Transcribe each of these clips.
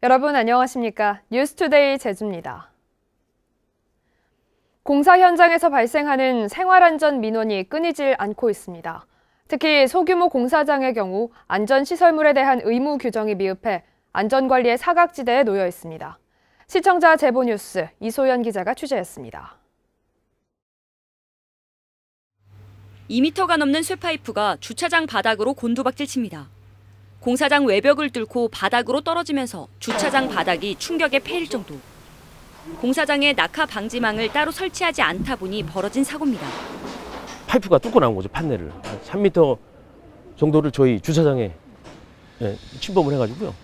여러분 안녕하십니까? 뉴스투데이 제주입니다. 공사 현장에서 발생하는 생활안전 민원이 끊이질 않고 있습니다. 특히 소규모 공사장의 경우 안전시설물에 대한 의무 규정이 미흡해 안전관리의 사각지대에 놓여 있습니다. 시청자 제보 뉴스 이소연 기자가 취재했습니다. 2m가 넘는 쇠파이프가 주차장 바닥으로 곤두박질 칩니다. 공사장 외벽을 뚫고 바닥으로 떨어지면서 주차장 바닥이 충격에 패일 정도. 공사장에 낙하 방지망을 따로 설치하지 않다 보니 벌어진 사고입니다. 파이프가 뚫고 나온 거죠, 판넬을. 3m 정도를 저희 주차장에 침범을 해가지고요.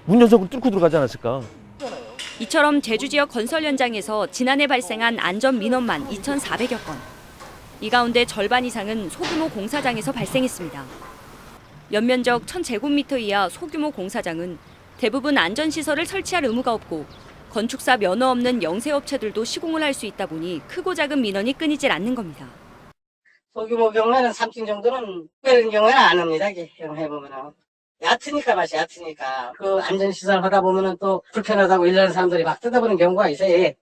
운전석을 뚫고 들어가지 않았을까. 이처럼 제주 지역 건설 현장에서 지난해 발생한 안전 민원만 2,400여 건. 이 가운데 절반 이상은 소규모 공사장에서 발생했습니다. 연면적 1,000제곱미터 이하 소규모 공사장은 대부분 안전시설을 설치할 의무가 없고 건축사 면허 없는 영세업체들도 시공을 할 수 있다 보니 크고 작은 민원이 끊이질 않는 겁니다. 소규모 경우에는 3층 정도는 빼는 경우에는 안 합니다. 해보면은. 얕으니까 맛이 얕으니까. 그 안전시설 하다 보면은 또 불편하다고 일하는 사람들이 막 뜯어보는 경우가 있어요.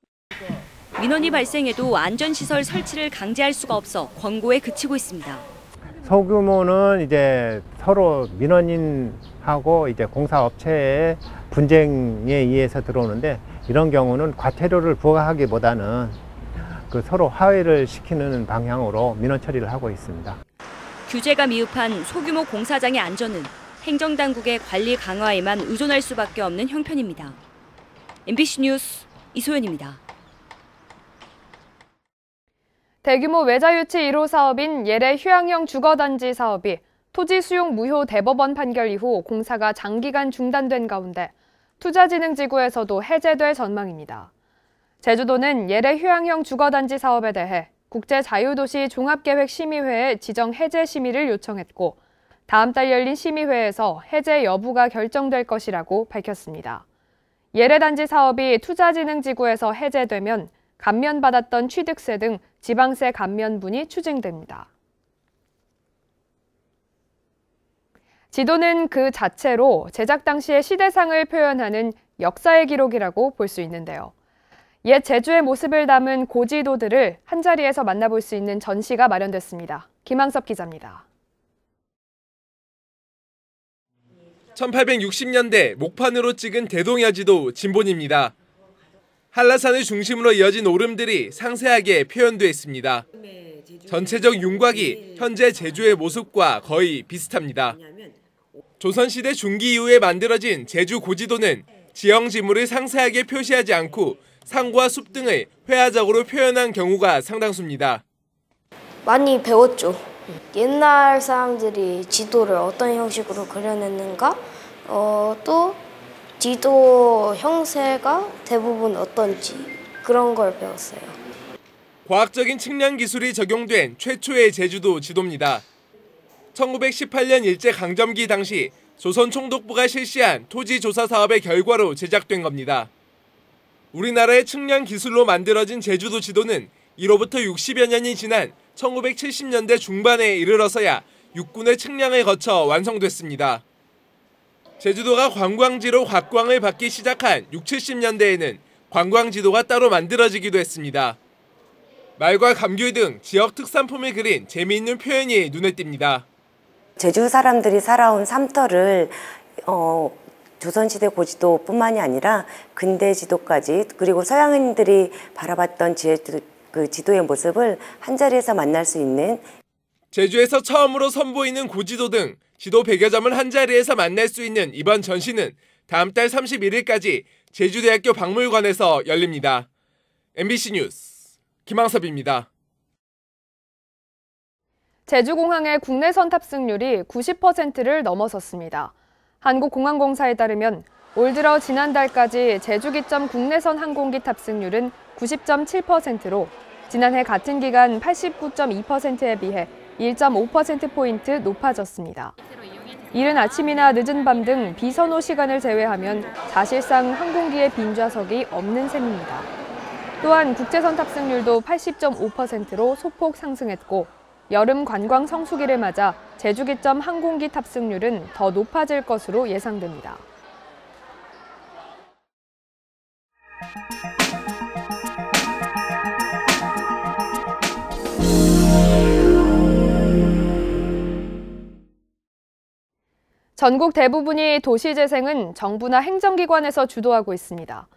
민원이 발생해도 안전시설 설치를 강제할 수가 없어 권고에 그치고 있습니다. 소규모는 이제 서로 민원인하고 이제 공사업체의 분쟁에 의해서 들어오는데 이런 경우는 과태료를 부과하기보다는 그 서로 화해를 시키는 방향으로 민원 처리를 하고 있습니다. 규제가 미흡한 소규모 공사장의 안전은 행정당국의 관리 강화에만 의존할 수밖에 없는 형편입니다. MBC 뉴스 이소연입니다. 대규모 외자유치 1호 사업인 예래 휴양형 주거단지 사업이 토지 수용 무효 대법원 판결 이후 공사가 장기간 중단된 가운데 투자진흥지구에서도 해제될 전망입니다. 제주도는 예래 휴양형 주거단지 사업에 대해 국제자유도시 종합계획심의회에 지정 해제 심의를 요청했고 다음 달 열린 심의회에서 해제 여부가 결정될 것이라고 밝혔습니다. 예래 단지 사업이 투자진흥지구에서 해제되면 감면받았던 취득세 등 지방세 감면분이 추징됩니다. 지도는 그 자체로 제작 당시의 시대상을 표현하는 역사의 기록이라고 볼 수 있는데요. 옛 제주의 모습을 담은 고지도들을 한자리에서 만나볼 수 있는 전시가 마련됐습니다. 김항섭 기자입니다. 1860년대 목판으로 찍은 대동야지도 진본입니다. 한라산을 중심으로 이어진 오름들이 상세하게 표현돼 있습니다. 전체적 윤곽이 현재 제주의 모습과 거의 비슷합니다. 조선시대 중기 이후에 만들어진 제주 고지도는 지형 지물을 상세하게 표시하지 않고 산과 숲 등을 회화적으로 표현한 경우가 상당수입니다. 많이 배웠죠. 옛날 사람들이 지도를 어떤 형식으로 그려냈는가? 또 지도 형태가 대부분 어떤지 그런 걸 배웠어요. 과학적인 측량 기술이 적용된 최초의 제주도 지도입니다. 1918년 일제강점기 당시 조선총독부가 실시한 토지조사 사업의 결과로 제작된 겁니다. 우리나라의 측량 기술로 만들어진 제주도 지도는 이로부터 60여 년이 지난 1970년대 중반에 이르러서야 육군의 측량을 거쳐 완성됐습니다. 제주도가 관광지로 각광을 받기 시작한 60, 70년대에는 관광지도가 따로 만들어지기도 했습니다. 말과 감귤 등 지역 특산품을 그린 재미있는 표현이 눈에 띕니다. 제주 사람들이 살아온 삶터를 조선시대 고지도뿐만이 아니라 근대 지도까지 그리고 서양인들이 바라봤던 그 지도의 모습을 한자리에서 만날 수 있는 제주에서 처음으로 선보이는 고지도 등 지도 100여 점을 한자리에서 만날 수 있는 이번 전시는 다음 달 31일까지 제주대학교 박물관에서 열립니다. MBC 뉴스 김항섭입니다. 제주공항의 국내선 탑승률이 90%를 넘어섰습니다. 한국공항공사에 따르면 올 들어 지난달까지 제주기점 국내선 항공기 탑승률은 90.7%로 지난해 같은 기간 89.2%에 비해 1.5%포인트 높아졌습니다. 이른 아침이나 늦은 밤 등 비선호 시간을 제외하면 사실상 항공기의 빈 좌석이 없는 셈입니다. 또한 국제선 탑승률도 80.5%로 소폭 상승했고 여름 관광 성수기를 맞아 제주기점 항공기 탑승률은 더 높아질 것으로 예상됩니다. 전국 대부분이 도시재생은 정부나 행정기관에서 주도하고 있습니다.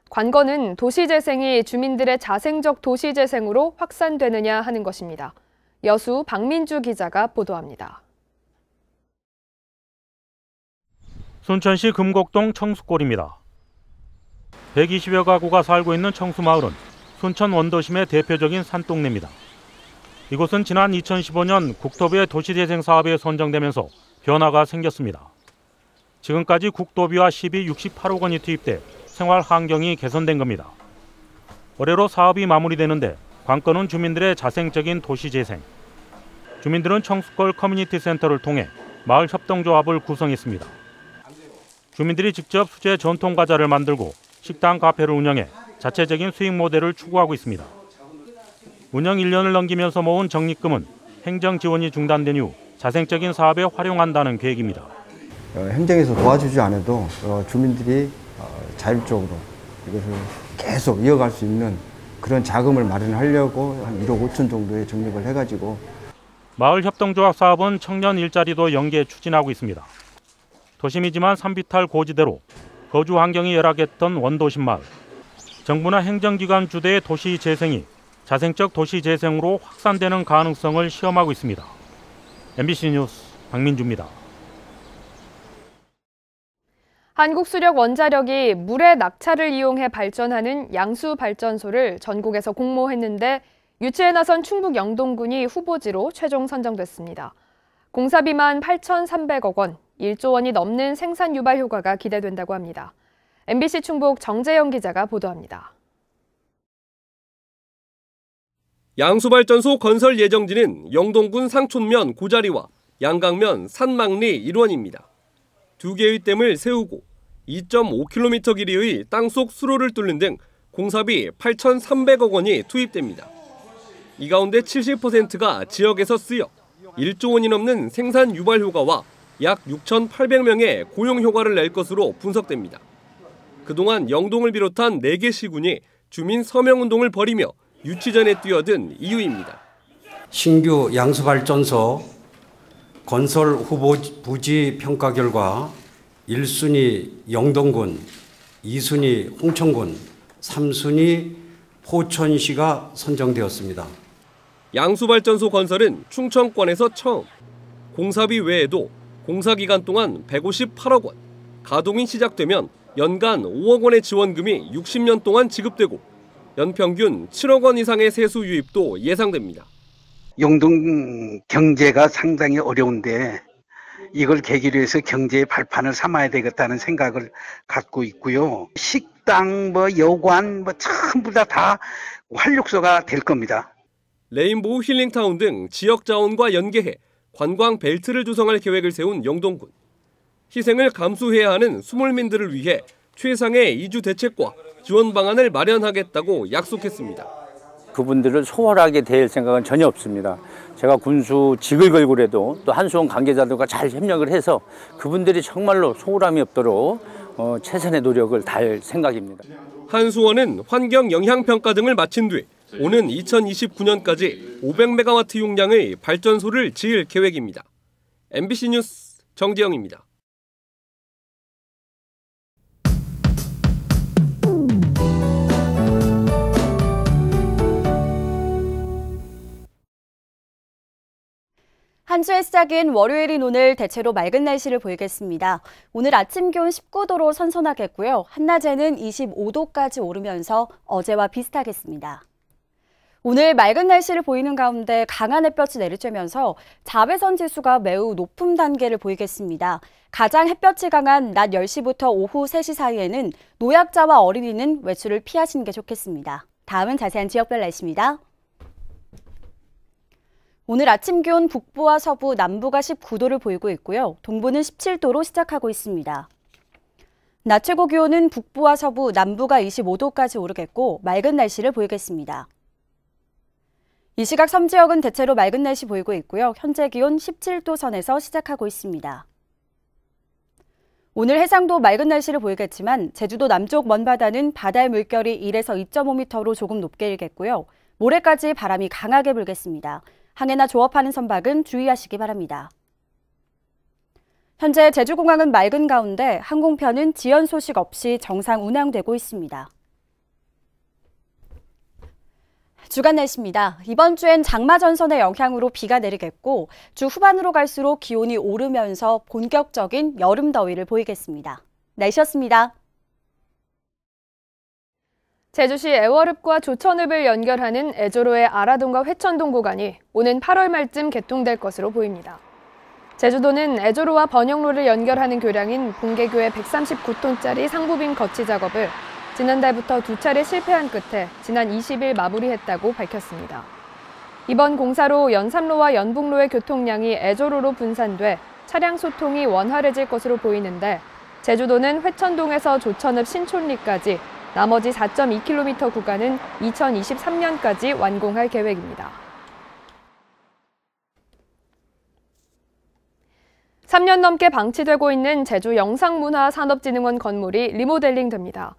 관건은 도시재생이 주민들의 자생적 도시재생으로 확산되느냐 하는 것입니다. 여수 박민주 기자가 보도합니다. 순천시 금곡동 청수골입니다. 120여 가구가 살고 있는 청수마을은 순천 원도심의 대표적인 산동네입니다. 이곳은 지난 2015년 국토부의 도시재생 사업에 선정되면서 변화가 생겼습니다. 지금까지 국도비와 시비 68억 원이 투입돼 생활 환경이 개선된 겁니다. 올해로 사업이 마무리되는데 관건은 주민들의 자생적인 도시재생. 주민들은 청수골 커뮤니티 센터를 통해 마을 협동조합을 구성했습니다. 주민들이 직접 수제 전통 과자를 만들고 식당 카페를 운영해 자체적인 수익 모델을 추구하고 있습니다. 운영 1년을 넘기면서 모은 적립금은 행정 지원이 중단된 이후 자생적인 사업에 활용한다는 계획입니다. 행정에서 도와주지 않아도 주민들이 자율적으로 이것을 계속 이어갈 수 있는 그런 자금을 마련하려고 한 1억 5천 정도의 적립을 해가지고 마을 협동조합 사업은 청년 일자리도 연계 추진하고 있습니다. 도심이지만 산비탈 고지대로 거주 환경이 열악했던 원도심 마을. 정부나 행정기관 주도의 도시 재생이 자생적 도시 재생으로 확산되는 가능성을 시험하고 있습니다. MBC 뉴스 박민주입니다. 한국수력원자력이 물의 낙차를 이용해 발전하는 양수발전소를 전국에서 공모했는데 유치에 나선 충북 영동군이 후보지로 최종 선정됐습니다. 공사비만 8,300억 원, 1조 원이 넘는 생산 유발 효과가 기대된다고 합니다. MBC 충북 정재영 기자가 보도합니다. 양수발전소 건설 예정지는 영동군 상촌면 고자리와 양강면 산망리 일원입니다. 두 개의 댐을 세우고 2.5km 길이의 땅속 수로를 뚫는 등 공사비 8,300억 원이 투입됩니다. 이 가운데 70%가 지역에서 쓰여 1조 원이 넘는 생산 유발 효과와 약 6,800명의 고용 효과를 낼 것으로 분석됩니다. 그동안 영동을 비롯한 4개 시군이 주민 서명운동을 벌이며 유치전에 뛰어든 이유입니다. 신규 양수발전소 건설 후보 부지 평가 결과 1순위 영동군, 2순위 홍천군, 3순위 포천시가 선정되었습니다. 양수발전소 건설은 충청권에서 처음, 공사비 외에도 공사기간 동안 158억 원, 가동이 시작되면 연간 5억 원의 지원금이 60년 동안 지급되고 연평균 7억 원 이상의 세수 유입도 예상됩니다. 영동 경제가 상당히 어려운데 이걸 계기로 해서 경제의 발판을 삼아야 되겠다는 생각을 갖고 있고요. 식당, 여관, 전부 다 활력소가 될 겁니다. 레인보우 힐링타운 등 지역 자원과 연계해 관광 벨트를 조성할 계획을 세운 영동군. 희생을 감수해야 하는 수몰민들을 위해 최상의 이주 대책과 지원 방안을 마련하겠다고 약속했습니다. 그분들을 소홀하게 대할 생각은 전혀 없습니다. 제가 군수직을 걸고라도 또 한수원 관계자들과 잘 협력을 해서 그분들이 정말로 소홀함이 없도록 최선의 노력을 다할 생각입니다. 한수원은 환경 영향평가 등을 마친 뒤 오는 2029년까지 500메가와트 용량의 발전소를 지을 계획입니다. MBC 뉴스 정재영입니다. 한 주의 시작인 월요일인 오늘 대체로 맑은 날씨를 보이겠습니다. 오늘 아침 기온 19도로 선선하겠고요. 한낮에는 25도까지 오르면서 어제와 비슷하겠습니다. 오늘 맑은 날씨를 보이는 가운데 강한 햇볕이 내리쬐면서 자외선 지수가 매우 높은 단계를 보이겠습니다. 가장 햇볕이 강한 낮 10시부터 오후 3시 사이에는 노약자와 어린이는 외출을 피하시는 게 좋겠습니다. 다음은 자세한 지역별 날씨입니다. 오늘 아침 기온 북부와 서부, 남부가 19도를 보이고 있고요. 동부는 17도로 시작하고 있습니다. 낮 최고 기온은 북부와 서부, 남부가 25도까지 오르겠고 맑은 날씨를 보이겠습니다. 이 시각 섬 지역은 대체로 맑은 날씨 보이고 있고요. 현재 기온 17도 선에서 시작하고 있습니다. 오늘 해상도 맑은 날씨를 보이겠지만 제주도 남쪽 먼바다는 바다의 물결이 1에서 2.5m로 조금 높게 일겠고요. 모레까지 바람이 강하게 불겠습니다. 항해나 조업하는 선박은 주의하시기 바랍니다. 현재 제주공항은 맑은 가운데 항공편은 지연 소식 없이 정상 운항되고 있습니다. 주간 날씨입니다. 이번 주엔 장마 전선의 영향으로 비가 내리겠고 주 후반으로 갈수록 기온이 오르면서 본격적인 여름 더위를 보이겠습니다. 날씨였습니다. 제주시 애월읍과 조천읍을 연결하는 애조로의 아라동과 회천동 구간이 오는 8월 말쯤 개통될 것으로 보입니다. 제주도는 애조로와 번영로를 연결하는 교량인 봉계교의 139톤짜리 상부빔 거치 작업을 지난달부터 2차례 실패한 끝에 지난 20일 마무리했다고 밝혔습니다. 이번 공사로 연삼로와 연북로의 교통량이 애조로로 분산돼 차량 소통이 원활해질 것으로 보이는데 제주도는 회천동에서 조천읍 신촌리까지 나머지 4.2km 구간은 2023년까지 완공할 계획입니다. 3년 넘게 방치되고 있는 제주 영상문화산업진흥원 건물이 리모델링됩니다.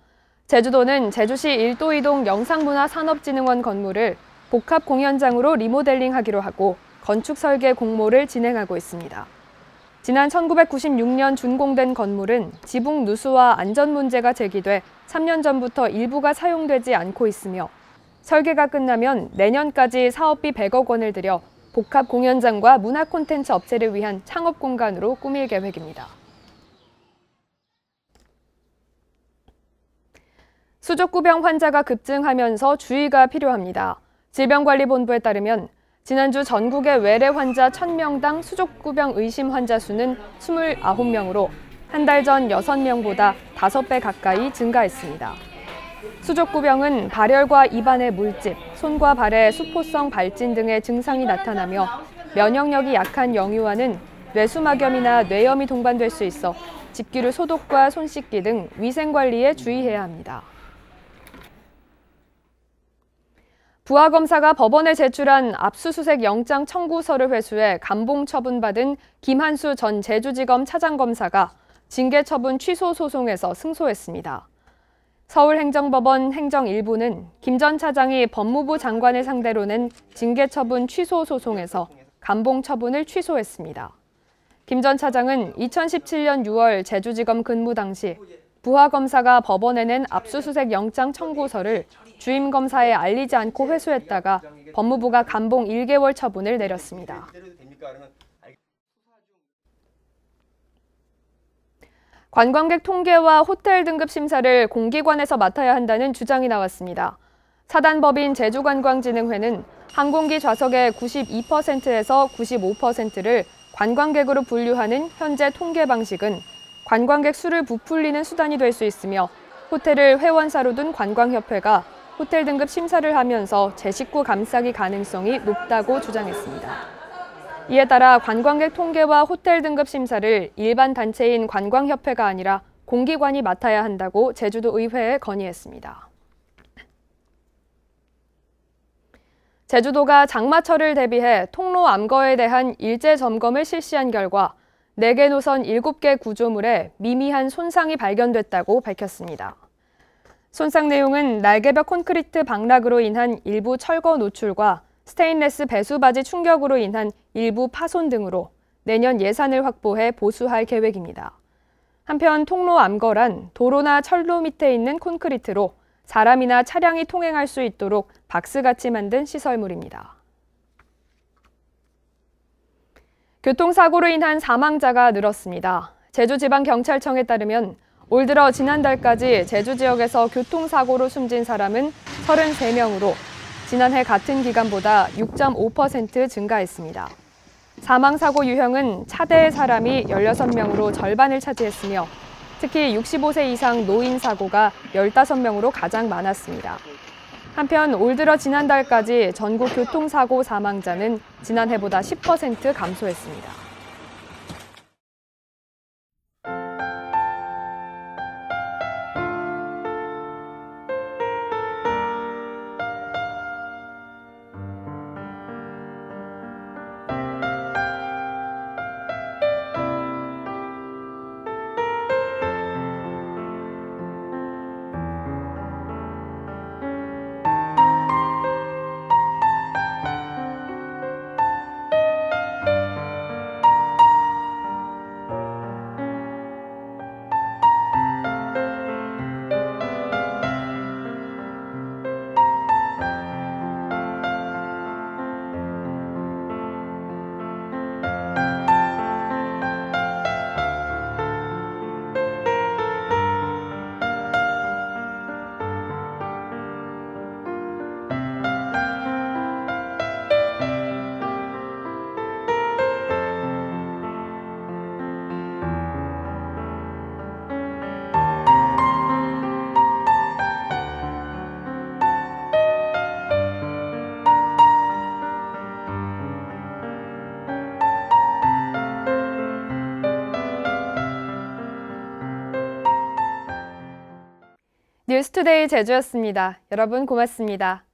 제주도는 제주시 1도 2동 영상문화산업진흥원 건물을 복합 공연장으로 리모델링하기로 하고 건축 설계 공모를 진행하고 있습니다. 지난 1996년 준공된 건물은 지붕 누수와 안전 문제가 제기돼 3년 전부터 일부가 사용되지 않고 있으며 설계가 끝나면 내년까지 사업비 100억 원을 들여 복합 공연장과 문화 콘텐츠 업체를 위한 창업 공간으로 꾸밀 계획입니다. 수족구병 환자가 급증하면서 주의가 필요합니다. 질병관리본부에 따르면 지난주 전국의 외래 환자 1000명당 수족구병 의심 환자 수는 29명으로 한 달 전 6명보다 5배 가까이 증가했습니다. 수족구병은 발열과 입안의 물집, 손과 발에 수포성 발진 등의 증상이 나타나며 면역력이 약한 영유아는 뇌수막염이나 뇌염이 동반될 수 있어 집기류 소독과 손 씻기 등 위생관리에 주의해야 합니다. 부하검사가 법원에 제출한 압수수색 영장 청구서를 회수해 감봉 처분받은 김한수 전 제주지검 차장검사가 징계처분 취소 소송에서 승소했습니다. 서울행정법원 행정 1부는 김 전 차장이 법무부 장관을 상대로 낸 징계처분 취소 소송에서 감봉 처분을 취소했습니다. 김 전 차장은 2017년 6월 제주지검 근무 당시 부하검사가 법원에 낸 압수수색 영장 청구서를 주임 검사에 알리지 않고 회수했다가 법무부가 감봉 1개월 처분을 내렸습니다. 관광객 통계와 호텔 등급 심사를 공기관에서 맡아야 한다는 주장이 나왔습니다. 사단법인 제주관광진흥회는 항공기 좌석의 92%에서 95%를 관광객으로 분류하는 현재 통계 방식은 관광객 수를 부풀리는 수단이 될 수 있으며 호텔을 회원사로 둔 관광협회가 호텔 등급 심사를 하면서 제 식구 감싸기 가능성이 높다고 주장했습니다. 이에 따라 관광객 통계와 호텔 등급 심사를 일반 단체인 관광협회가 아니라 공기관이 맡아야 한다고 제주도 의회에 건의했습니다. 제주도가 장마철을 대비해 통로 암거에 대한 일제 점검을 실시한 결과 4개 노선 7개 구조물에 미미한 손상이 발견됐다고 밝혔습니다. 손상 내용은 날개벽 콘크리트 방락으로 인한 일부 철거 노출과 스테인레스 배수바지 충격으로 인한 일부 파손 등으로 내년 예산을 확보해 보수할 계획입니다. 한편 통로 암거란 도로나 철로 밑에 있는 콘크리트로 사람이나 차량이 통행할 수 있도록 박스같이 만든 시설물입니다. 교통사고로 인한 사망자가 늘었습니다. 제주지방경찰청에 따르면 올 들어 지난달까지 제주 지역에서 교통사고로 숨진 사람은 33명으로 지난해 같은 기간보다 6.5% 증가했습니다. 사망사고 유형은 차대의 사람이 16명으로 절반을 차지했으며 특히 65세 이상 노인 사고가 15명으로 가장 많았습니다. 한편 올 들어 지난달까지 전국 교통사고 사망자는 지난해보다 10% 감소했습니다. 뉴스투데이 제주였습니다. 여러분 고맙습니다.